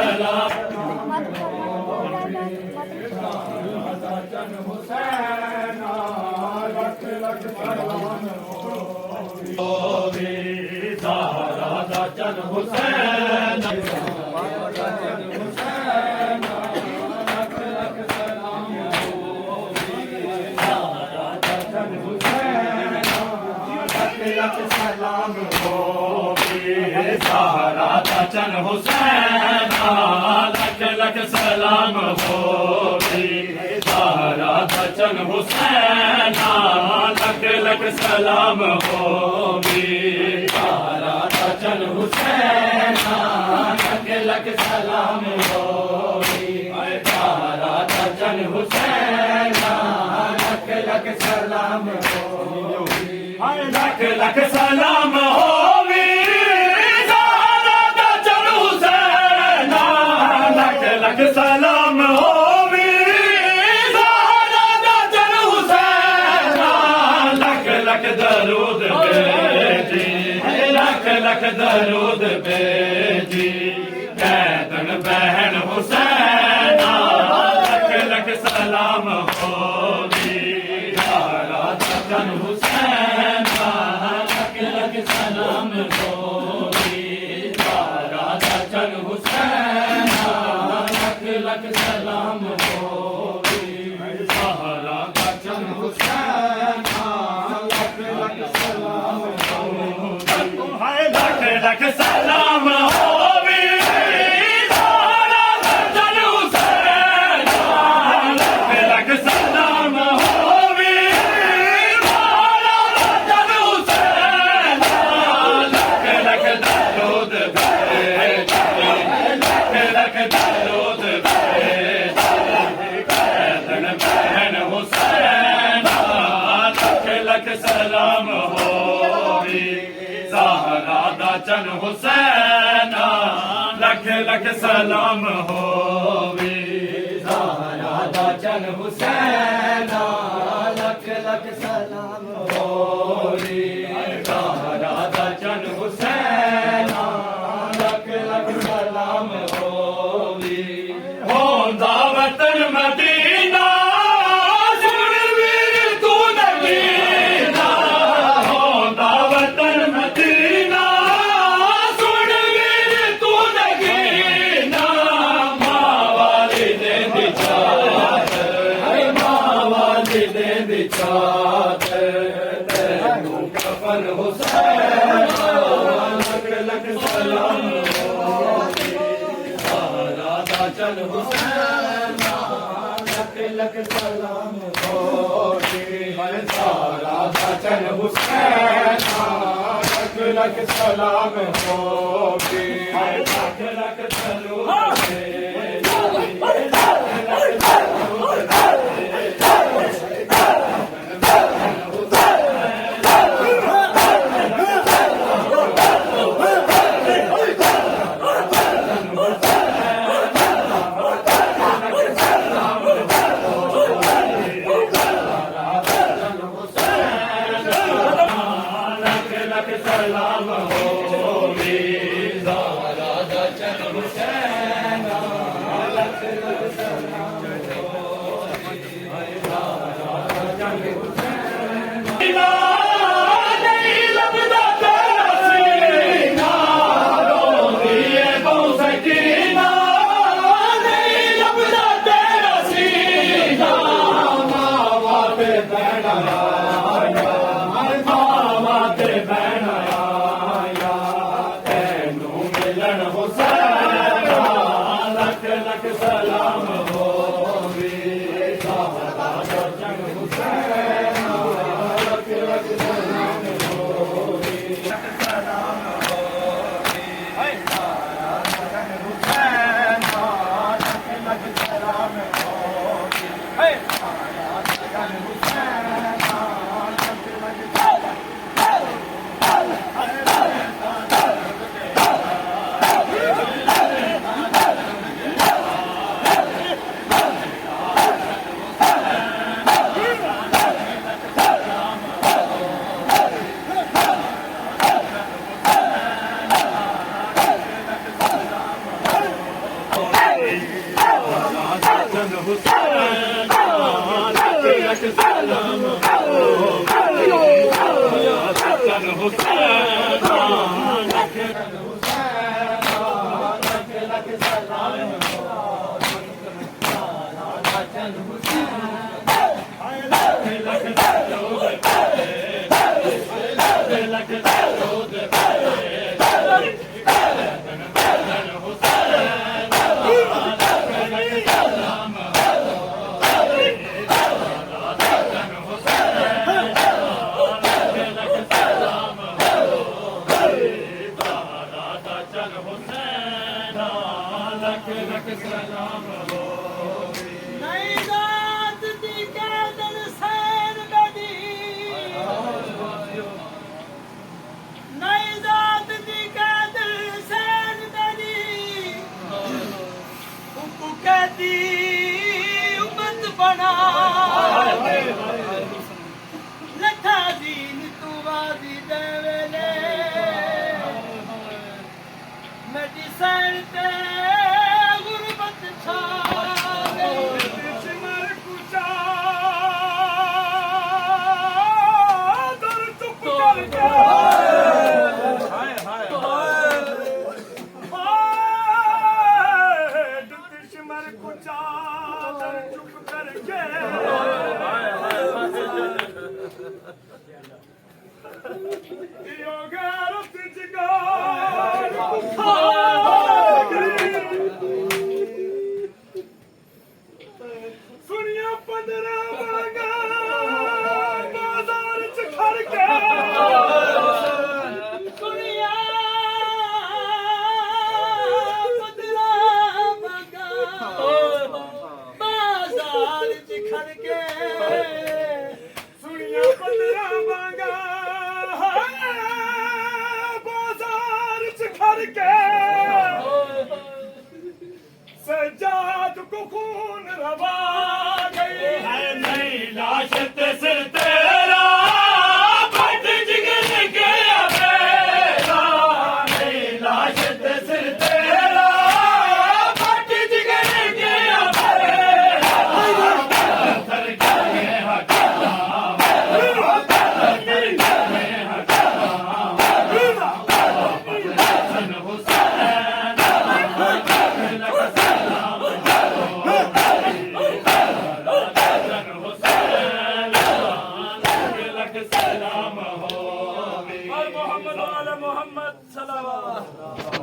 सलाम होवे ज़हरा दा चन हुसैन सलाम होवे ज़हरा दा चन हुसैन लख लख सलाम होवे ज़हरा दा चन हुसैन लख लख सलाम होवे ज़हरा दा चन हुसैन लख लख सलाम होवे ज़हरा दा चन हुसैन लख लख सलाम होवे लख लख सलाम होवे ज़हरा दा चन हुसैन लख लख सलाम होवे ज़हरा दा चन हुसैन लख लख दरूद भेजी लख लख दरूद भेजी कैदन बहन हुसैन लख लख सलाम होवे ज़हरा दा चन हुसैन लख लख सलाम होवे ज़हरा दा चन हुसैन लख लख सलाम होवे ज़हरा दा चन हुसैन लख लख सलाम होवे लख लख सलाम होवे ज़हरा दा चन हुसैन लख लख सलाम होवे ज़हरा दा चन हुसैन लख लख दरूद भेजी लख लख दरूद भेजी कैदन बहन हुसैन लख लख सलाम होवे ज़हरा दा चन हुसैन लख लख सलाम होवे ज़हरा दा चन हुसैन लख लख सलाम होवे ज़हरा दा चन हुसैन लख लख सलाम होवे होंदा वतन मदीना सुन वीर तू नगीना होंदा वतन मदीना सुन वीर तू नगीना मां वालिदे दी चादर मां वालिदे दी चादर तैनू कफन हुसैन लख लख सलाम होवे ज़हरा दा चन हुसैन लख लख सलाम होवे ज़हरा दा चन हुसैन लख लख सलाम होवे लख लख दरूद सलाम होवे ਨਹੀਂ ਰਾਤ ਦੀ ਕੈਦਨ ਸੈਨ ਬਦੀ ਨਹੀਂ ਰਾਤ ਦੀ ਕੈਦਨ ਸੈਨ ਬਦੀ ਉਕੂ ਕੈਦੀ ਉਮਤ ਬਣਾ ਲੱਖਾ ਦੀਨ ਤੂੰ ਵਾਦੀ ਦੇ ਵੇਲੇ ਮੈਡੀਸਨ ਤੇ ਗੁਰਬਤ ਛਾ ਗਈ ਸਿਮਰ ਕੁਚਾ ਦਰ ਚੁੱਪ ਕਰਕੇ ਹਾਏ ਦੁਸ਼ਮਨ ਕੁਚਾ ਦਰ ਚੁੱਪ ਕਰਕੇ ਯੋਗਾ ਰਤ ਜਗਾਰ ਸੁਣਿਆ 15 ਵਾਂਗਾ ਬਾਜ਼ਾਰ ਚ ਖੜ ਕੇ ਸੁਣਿਆ 15 ਵਾਂਗਾ ਬਾਜ਼ਾਰ ਚ ਖੜ ਕੇ ਸੁਣਿਆ 15 ਵਾਂਗਾ ਬਾਜ਼ਾਰ ਚ ਖੜ ਕੇ सजाद को खून रवा गई है नहीं लाश ते सिर तेरा फट जिगर गया मेरा नहीं लाश ते सिर तेरा फट जिगर गया मेरा पत्थर के हटाना पत्थर के हटाना हसन हुसैन मोहम्मद वाले मोहम्मद सलावत